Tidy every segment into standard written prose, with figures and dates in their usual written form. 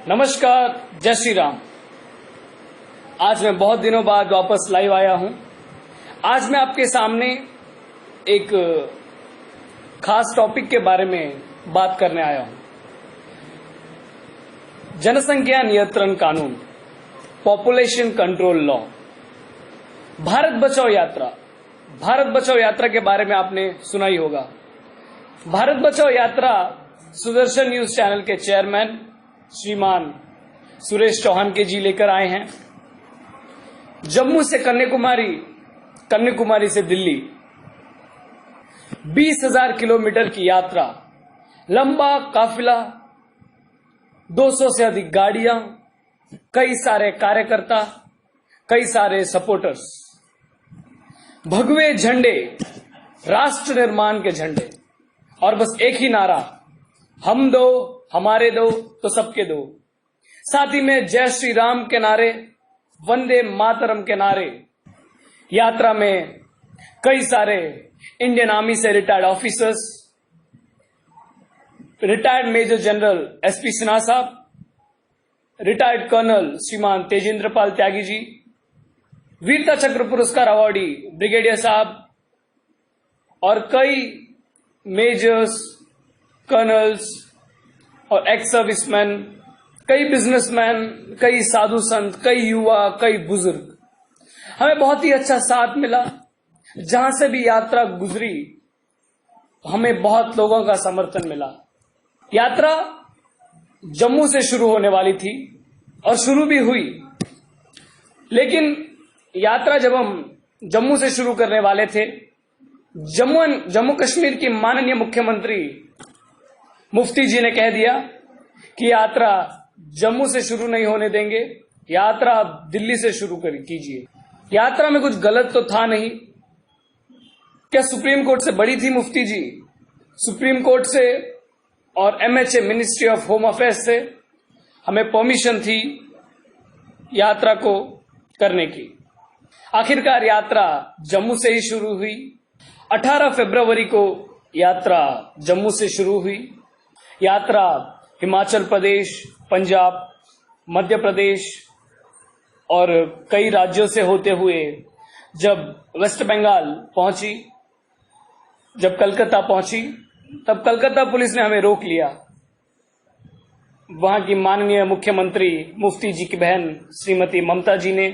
नमस्कार, जय श्री राम। आज मैं बहुत दिनों बाद वापस लाइव आया हूं। आज मैं आपके सामने एक खास टॉपिक के बारे में बात करने आया हूं। जनसंख्या नियंत्रण कानून, पॉपुलेशन कंट्रोल लॉ, भारत बचाओ यात्रा। भारत बचाओ यात्रा के बारे में आपने सुना ही होगा। भारत बचाओ यात्रा सुदर्शन न्यूज चैनल के चेयरमैन श्रीमान सुरेश चौहान के जी लेकर आए हैं। जम्मू से कन्याकुमारी, कन्याकुमारी से दिल्ली 20,000 किलोमीटर की यात्रा, लंबा काफिला, 200 से अधिक गाड़ियां, कई सारे कार्यकर्ता, कई सारे सपोर्टर्स, भगवे झंडे, राष्ट्र निर्माण के झंडे, और बस एक ही नारा, हम दो, हमारे दो तो सबके दो। साथ ही में जय श्री राम के नारे, वंदे मातरम के नारे। यात्रा में कई सारे इंडियन आर्मी से retired officers, retired major general SP Sinha साहब, रिटायर्ड कर्नल श्रीमान तेजेंद्र पाल त्यागी जी, वीरता चक्र पुरस्कार अवॉर्डी ब्रिगेडियर साहब, और कई मेजर्स, कर्नल्स और एक्स सर्विसमैन, कई बिजनेसमैन, कई साधु संत, कई युवा, कई बुजुर्ग। हमें बहुत ही अच्छा साथ मिला। जहां से भी यात्रा गुजरी हमें बहुत लोगों का समर्थन मिला। यात्रा जम्मू से शुरू होने वाली थी और शुरू भी हुई, लेकिन यात्रा जब हम जम्मू से शुरू करने वाले थे, जम्मू कश्मीर की माननीय मुख्यमंत्री मुफ्ती जी ने कह दिया कि यात्रा जम्मू से शुरू नहीं होने देंगे, यात्रा आप दिल्ली से शुरू कीजिए। यात्रा में कुछ गलत तो था नहीं। क्या सुप्रीम कोर्ट से बड़ी थी मुफ्ती जी? सुप्रीम कोर्ट से और MHA ministry of home affairs से हमें परमिशन थी यात्रा को करने की। आखिरकार यात्रा जम्मू से ही शुरू हुई। 18 फरवरी को यात्रा जम्मू से शुरू हुई। यात्रा हिमाचल प्रदेश, पंजाब, मध्य प्रदेश और कई राज्यों से होते हुए जब वेस्ट बंगाल पहुंची, जब कलकत्ता पहुंची, तब कलकत्ता पुलिस ने हमें रोक लिया। वहां की माननीय मुख्यमंत्री मुफ्ती जी की बहन श्रीमती ममता जी ने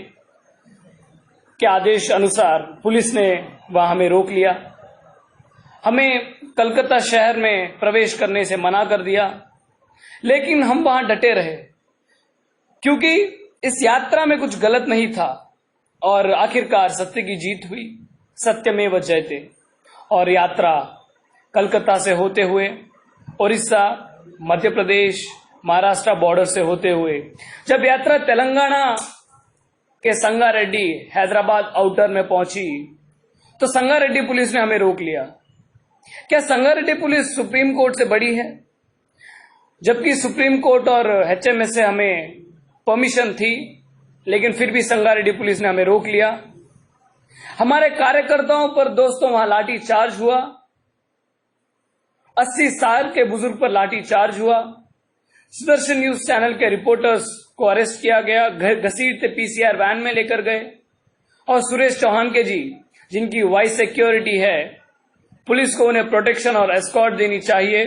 के आदेश अनुसार पुलिस ने वहां हमें रोक लिया। हमें कलकत्ता शहर में प्रवेश करने से मना कर दिया, लेकिन हम वहां डटे रहे क्योंकि इस यात्रा में कुछ गलत नहीं था और आखिरकार सत्य की जीत हुई। सत्यमेव जयते। और यात्रा कलकत्ता से होते हुए ओडिशा, मध्य प्रदेश, महाराष्ट्र बॉर्डर से होते हुए जब यात्रा तेलंगाना के संगारेड्डी, हैदराबाद आउटर में पहुंची तो संगारेड्डी पुलिस ने हमें रोक लिया। क्या संगारेड्डी पुलिस सुप्रीम कोर्ट से बड़ी है? जबकि सुप्रीम कोर्ट और एचएमएस से हमें परमिशन थी, लेकिन फिर भी संगारेड्डी पुलिस ने हमें रोक लिया। हमारे कार्यकर्ताओं पर दोस्तों वहां लाठी चार्ज हुआ। 80 साल के बुजुर्ग पर लाठी चार्ज हुआ। सुदर्शन न्यूज चैनल के रिपोर्टर्स को अरेस्ट किया गया, घसीटते पीसीआर वैन में लेकर गए। और सुरेश चौहान के जी, जिनकी वाइस सिक्योरिटी है, पुलिस को उन्हें प्रोटेक्शन और एस्कॉर्ट देनी चाहिए,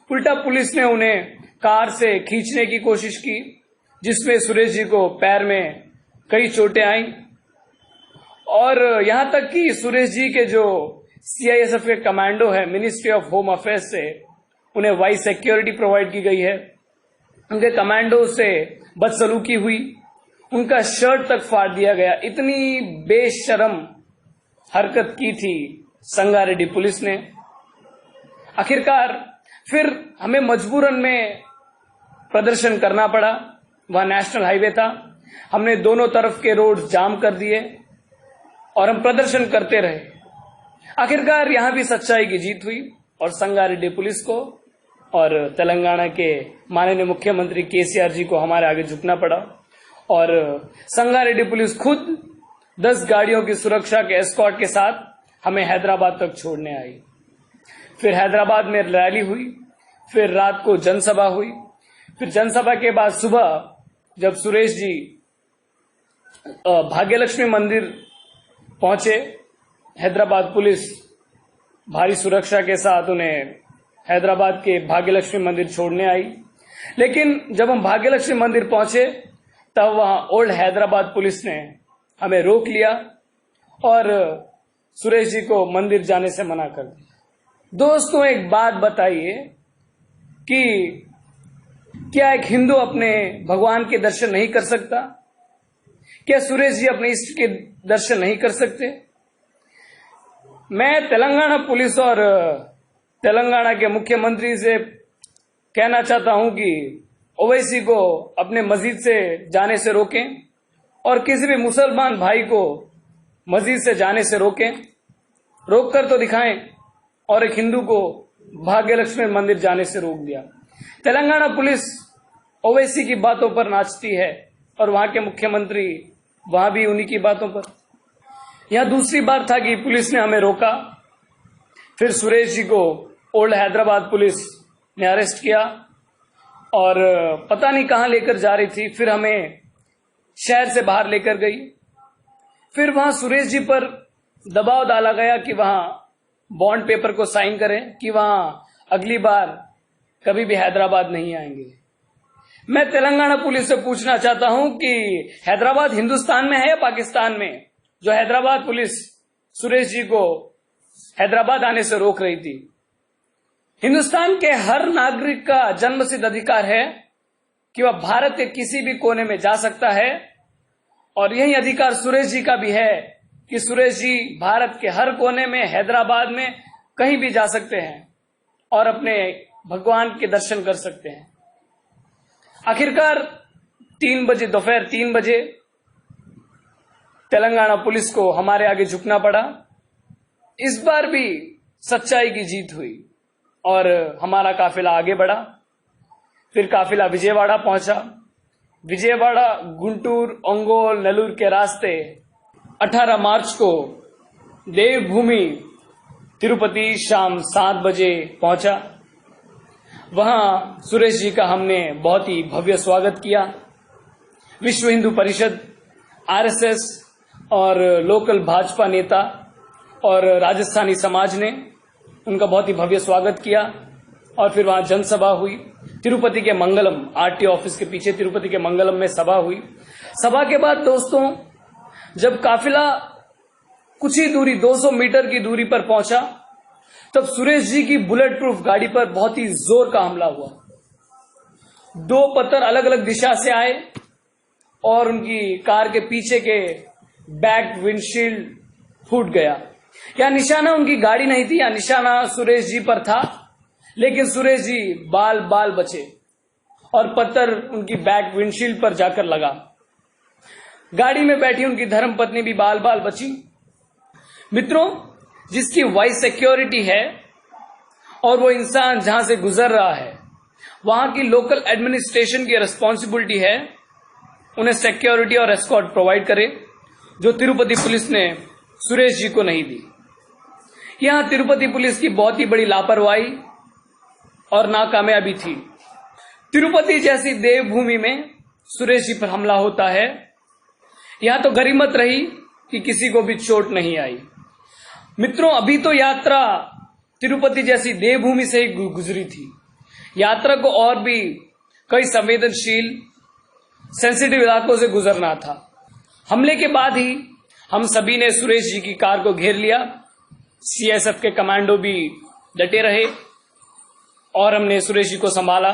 उल्टा पुलिस ने उन्हें कार से खींचने की कोशिश की, जिसमें सुरेश जी को पैर में कई चोटें आईं। और यहां तक कि सुरेश जी के जो सीआईएसएफ के कमांडो है, मिनिस्ट्री ऑफ होम अफेयर्स से उन्हें वाइस सिक्योरिटी प्रोवाइड की गई है। उनके कमांडो से बदसलूकी हुई, उनका शर्ट तक फाड़ दिया गया। इतनी बेशरम हरकत की थी संगारेड्डी पुलिस ने। आखिरकार फिर हमें मजबूरन में प्रदर्शन करना पड़ा। वहां नेशनल हाईवे था, हमने दोनों तरफ के रोड जाम कर दिए और हम प्रदर्शन करते रहे। आखिरकार यहां भी सच्चाई की जीत हुई और संगारेड्डी पुलिस को और तेलंगाना के माननीय मुख्यमंत्री केसीआर जी को हमारे आगे झुकना पड़ा। और संगारेड्डी पुलिस खुद 10 गाड़ियों की सुरक्षा के एस्कॉर्ट के साथ हमें हैदराबाद तक छोड़ने आई। फिर हैदराबाद में रैली हुई, फिर रात को जनसभा हुई, फिर जनसभा के बाद सुबह जब सुरेश जी भाग्यलक्ष्मी मंदिर पहुंचे, हैदराबाद पुलिस भारी सुरक्षा के साथ उन्हें हैदराबाद के भाग्यलक्ष्मी मंदिर छोड़ने आई। लेकिन जब हम भाग्यलक्ष्मी मंदिर पहुंचे तब वहां ओल्ड हैदराबाद पुलिस ने हमें रोक लिया और सुरेश जी को मंदिर जाने से मना कर दिया। दोस्तों, एक बात बताइए कि क्या एक हिंदू अपने भगवान के दर्शन नहीं कर सकता? क्या सुरेश जी अपने इष्ट के दर्शन नहीं कर सकते? मैं तेलंगाना पुलिस और तेलंगाना के मुख्यमंत्री से कहना चाहता हूं कि ओवैसी को अपने मस्जिद से जाने से रोकें और किसी भी मुसलमान भाई को मस्जिद से जाने से रोकें, रोक कर तो दिखाएं। और एक हिंदू को भाग्यलक्ष्मी मंदिर जाने से रोक दिया। तेलंगाना पुलिस ओवैसी की बातों पर नाचती है और वहां के मुख्यमंत्री वहां भी उन्हीं की बातों पर। यह दूसरी बार था कि पुलिस ने हमें रोका। फिर सुरेश जी को ओल्ड हैदराबाद पुलिस ने अरेस्ट किया और पता नहीं कहां लेकर जा रही थी। फिर हमें शहर से बाहर लेकर गई। फिर वहां सुरेश जी पर दबाव डाला गया कि वहां बॉन्ड पेपर को साइन करें कि वहां अगली बार कभी भी हैदराबाद नहीं आएंगे। मैं तेलंगाना पुलिस से पूछना चाहता हूं कि हैदराबाद हिंदुस्तान में है या पाकिस्तान में, जो हैदराबाद पुलिस सुरेश जी को हैदराबाद आने से रोक रही थी? हिंदुस्तान के हर नागरिक का जन्मसिद्ध अधिकार है कि वह भारत के किसी भी कोने में जा सकता है और यही अधिकार सुरेश जी का भी है कि सुरेश जी भारत के हर कोने में, हैदराबाद में कहीं भी जा सकते हैं और अपने भगवान के दर्शन कर सकते हैं। आखिरकार 3 बजे, दोपहर 3 बजे तेलंगाना पुलिस को हमारे आगे झुकना पड़ा। इस बार भी सच्चाई की जीत हुई और हमारा काफिला आगे बढ़ा। फिर काफिला विजयवाड़ा पहुंचा। विजयवाड़ा, गुंटूर, ओंगोल, नेल्लूर के रास्ते 18 मार्च को देवभूमि तिरुपति शाम 7 बजे पहुंचा। वहां सुरेश जी का हमने बहुत ही भव्य स्वागत किया। विश्व हिंदू परिषद, आरएसएस और लोकल भाजपा नेता और राजस्थानी समाज ने उनका बहुत ही भव्य स्वागत किया और फिर वहां जनसभा हुई। तिरुपति के मंगलम, आरटीओ ऑफिस के पीछे तिरुपति के मंगलम में सभा हुई। सभा के बाद दोस्तों, जब काफिला कुछ ही दूरी, 200 मीटर की दूरी पर पहुंचा, तब सुरेश जी की बुलेट प्रूफ गाड़ी पर बहुत ही जोर का हमला हुआ। 2 पत्थर अलग अलग दिशा से आए और उनकी कार के पीछे के बैक विंडशील्ड फूट गया। यह निशाना उनकी गाड़ी नहीं थी, यह निशाना सुरेश जी पर था, लेकिन सुरेश जी बाल बाल बचे और पत्थर उनकी बैक विंडशील्ड पर जाकर लगा। गाड़ी में बैठी उनकी धर्मपत्नी भी बाल बाल बची। मित्रों, जिसकी वाइस सिक्योरिटी है और वो इंसान जहां से गुजर रहा है, वहां की लोकल एडमिनिस्ट्रेशन की रिस्पॉन्सिबिलिटी है उन्हें सिक्योरिटी और एस्कॉर्ट प्रोवाइड करे, जो तिरुपति पुलिस ने सुरेश जी को नहीं दी। यहां तिरुपति पुलिस की बहुत ही बड़ी लापरवाही और नाकामयाबी थी। तिरुपति जैसी देवभूमि में सुरेश जी पर हमला होता है। यहां तो गनीमत रही कि किसी को भी चोट नहीं आई। मित्रों, अभी तो यात्रा तिरुपति जैसी देवभूमि से ही गुजरी थी। यात्रा को और भी कई संवेदनशील, सेंसिटिव इलाकों से गुजरना था। हमले के बाद ही हम सभी ने सुरेश जी की कार को घेर लिया। सीएसएफ के कमांडो भी डटे रहे और हमने सुरेश जी को संभाला।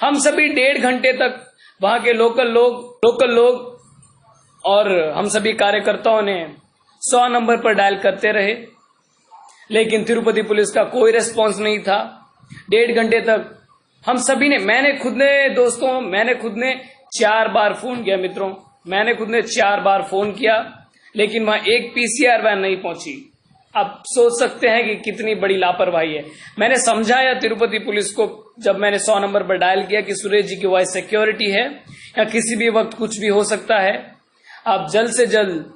हम सभी 1.5 घंटे तक वहां के लोकल लोग और हम सभी कार्यकर्ताओं ने 100 नंबर पर डायल करते रहे, लेकिन तिरुपति पुलिस का कोई रिस्पांस नहीं था। 1.5 घंटे तक हम सभी ने, मैंने खुद ने 4 बार फोन किया। मित्रों, मैंने खुद ने 4 बार फोन किया, लेकिन वहां एक पीसीआर वैन नहीं पहुंची। आप सोच सकते हैं कि कितनी बड़ी लापरवाही है। मैंने समझाया तिरुपति पुलिस को, जब मैंने 100 नंबर पर डायल किया, कि सुरेश जी की वॉइस सिक्योरिटी है या किसी भी वक्त कुछ भी हो सकता है, आप जल्द से जल्द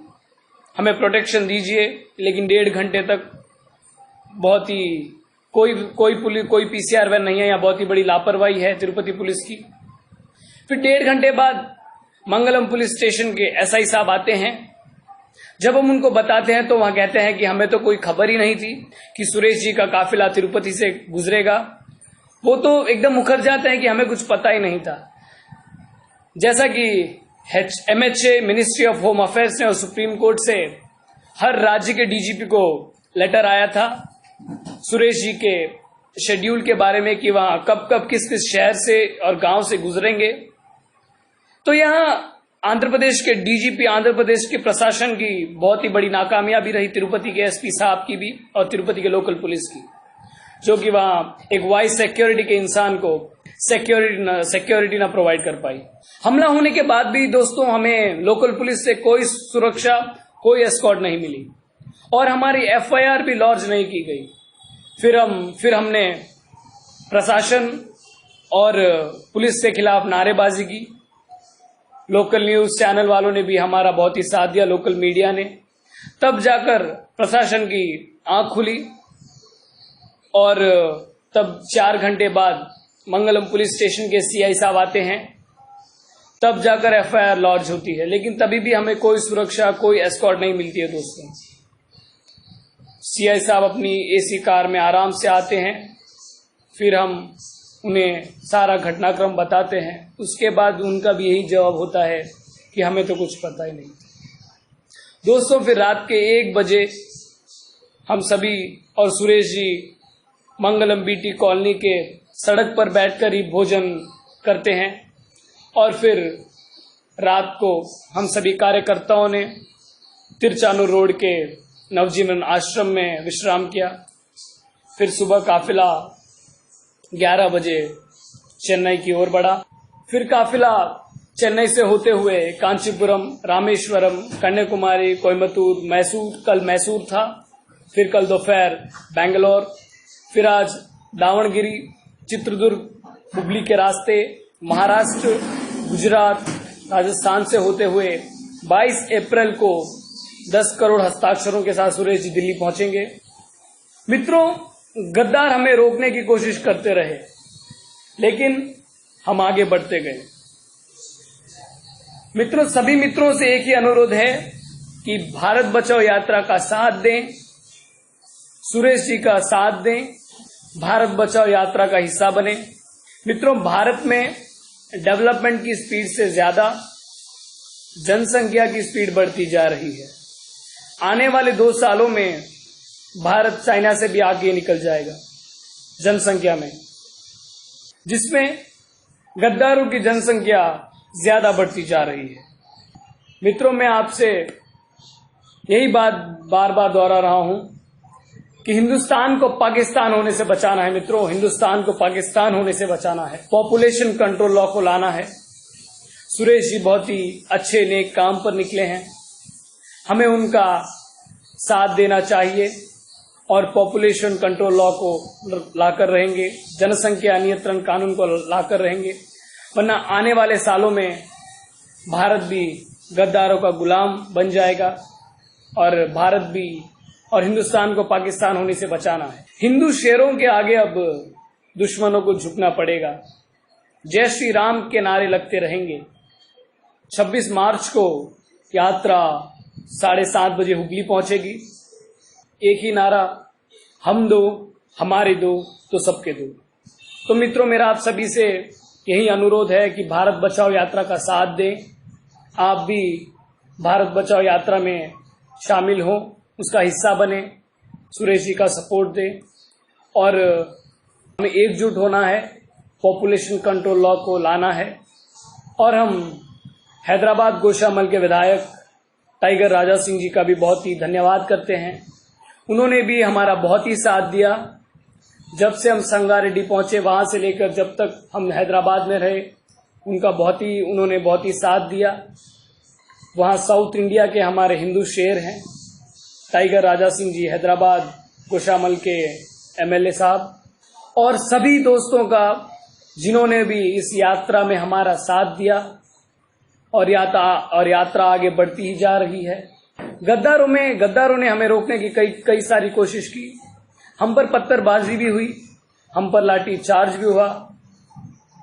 हमें प्रोटेक्शन दीजिए। लेकिन 1.5 घंटे तक बहुत ही कोई पीसीआर वैन नहीं है। यहाँ बहुत ही बड़ी लापरवाही है तिरुपति पुलिस की। फिर 1.5 घंटे बाद मंगलम पुलिस स्टेशन के एसआई साहब आते हैं। जब हम उनको बताते हैं तो वहां कहते हैं कि हमें तो कोई खबर ही नहीं थी कि सुरेश जी का काफिला तिरुपति से गुजरेगा। वो तो एकदम मुकर जाते हैं कि हमें कुछ पता ही नहीं था। जैसा कि MHA ministry of home affairs ने और सुप्रीम कोर्ट से हर राज्य के डीजीपी को लेटर आया था सुरेश जी के शेड्यूल के बारे में कि वहां कब कब किस किस शहर से और गांव से गुजरेंगे। तो यहाँ आंध्र प्रदेश के डीजीपी, आंध्र प्रदेश के प्रशासन की बहुत ही बड़ी नाकामयाबी रही, तिरुपति के एसपी साहब की भी और तिरुपति के लोकल पुलिस की, जो कि वहां एक वाइस सिक्योरिटी के इंसान को सिक्योरिटी ना प्रोवाइड कर पाई। हमला होने के बाद भी दोस्तों हमें लोकल पुलिस से कोई सुरक्षा, कोई एस्कॉर्ट नहीं मिली और हमारी एफआईआर भी लॉन्च नहीं की गई। फिर हमने प्रशासन और पुलिस के खिलाफ नारेबाजी की। लोकल न्यूज चैनल वालों ने भी हमारा बहुत ही साथ दिया, लोकल मीडिया ने। तब जाकर प्रशासन की आंख खुली और तब 4 घंटे बाद मंगलम पुलिस स्टेशन के सीआई साहब आते हैं। तब जाकर एफआईआर लॉन्च होती है, लेकिन तभी भी हमें कोई सुरक्षा, कोई एस्कॉर्ट नहीं मिलती है दोस्तों। सीआई साहब अपनी एसी कार में आराम से आते हैं, फिर हम उन्हें सारा घटनाक्रम बताते हैं। उसके बाद उनका भी यही जवाब होता है कि हमें तो कुछ पता ही नहीं। दोस्तों फिर रात के 1 बजे हम सभी और सुरेश जी मंगलम बीटी कॉलोनी के सड़क पर बैठकर ही भोजन करते हैं और फिर रात को हम सभी कार्यकर्ताओं ने तिरचानूर रोड के नवजीवन आश्रम में विश्राम किया। फिर सुबह काफिला 11 बजे चेन्नई की ओर बढ़ा। फिर काफिला चेन्नई से होते हुए कांचीपुरम, रामेश्वरम, कन्याकुमारी, कोयम्बतूर, मैसूर, कल मैसूर था, फिर कल दोपहर बेंगलोर, फिर आज दावणगिरी, चित्रदुर्ग, हुबली के रास्ते महाराष्ट्र, गुजरात, राजस्थान से होते हुए 22 अप्रैल को 10 करोड़ हस्ताक्षरों के साथ सुरेश जी दिल्ली पहुंचेंगे। मित्रों, गद्दार हमें रोकने की कोशिश करते रहे, लेकिन हम आगे बढ़ते गए। मित्रों, सभी मित्रों से एक ही अनुरोध है कि भारत बचाओ यात्रा का साथ दें, सुरेश जी का साथ दें, भारत बचाओ यात्रा का हिस्सा बने। मित्रों, भारत में डेवलपमेंट की स्पीड से ज्यादा जनसंख्या की स्पीड बढ़ती जा रही है। आने वाले 2 सालों में भारत चाइना से भी आगे निकल जाएगा जनसंख्या में, जिसमें गद्दारों की जनसंख्या ज्यादा बढ़ती जा रही है। मित्रों, मैं आपसे यही बात बार बार दोहरा रहा हूं कि हिंदुस्तान को पाकिस्तान होने से बचाना है। मित्रों, हिंदुस्तान को पाकिस्तान होने से बचाना है। पॉपुलेशन कंट्रोल लॉ को लाना है। सुरेश जी बहुत ही अच्छे नेक काम पर निकले हैं, हमें उनका साथ देना चाहिए और पॉपुलेशन कंट्रोल लॉ को लाकर रहेंगे, जनसंख्या नियंत्रण कानून को लाकर रहेंगे, वरना आने वाले सालों में भारत भी गद्दारों का गुलाम बन जाएगा और भारत भी और हिंदुस्तान को पाकिस्तान होने से बचाना है। हिंदू शेरों के आगे अब दुश्मनों को झुकना पड़ेगा। जय श्री राम के नारे लगते रहेंगे। 26 मार्च को यात्रा 7:30 बजे हुबली पहुंचेगी। एक ही नारा, हम दो, हमारे दो, तो सबके दो। तो मित्रों, मेरा आप सभी से यही अनुरोध है कि भारत बचाओ यात्रा का साथ दें। आप भी भारत बचाओ यात्रा में शामिल हों, उसका हिस्सा बने, सुरेश जी का सपोर्ट दें और हमें एकजुट होना है, पॉपुलेशन कंट्रोल लॉ को लाना है। और हम हैदराबाद गोशामल के विधायक टाइगर राजा सिंह जी का भी बहुत ही धन्यवाद करते हैं। उन्होंने भी हमारा बहुत ही साथ दिया। जब से हम संगारेड्डी पहुंचे, वहां से लेकर जब तक हम हैदराबाद में रहे, उन्होंने बहुत ही साथ दिया। वहां साउथ इंडिया के हमारे हिंदू शेर हैं, टाइगर राजा सिंह जी, हैदराबाद गोशामल के एमएलए साहब, और सभी दोस्तों का जिन्होंने भी इस यात्रा में हमारा साथ दिया और यात्रा आगे बढ़ती ही जा रही है। गद्दारों ने हमें रोकने की कई सारी कोशिश की, हम पर पत्थरबाजी भी हुई, हम पर लाठी चार्ज भी हुआ,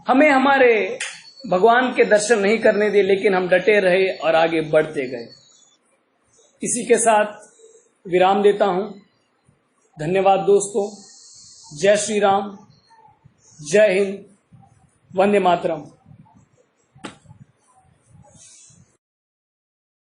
हमें हमारे भगवान के दर्शन नहीं करने दिए, लेकिन हम डटे रहे और आगे बढ़ते गए। इसी के साथ विराम देता हूं। धन्यवाद दोस्तों। जय श्री राम, जय हिंद, वंदे मातरम।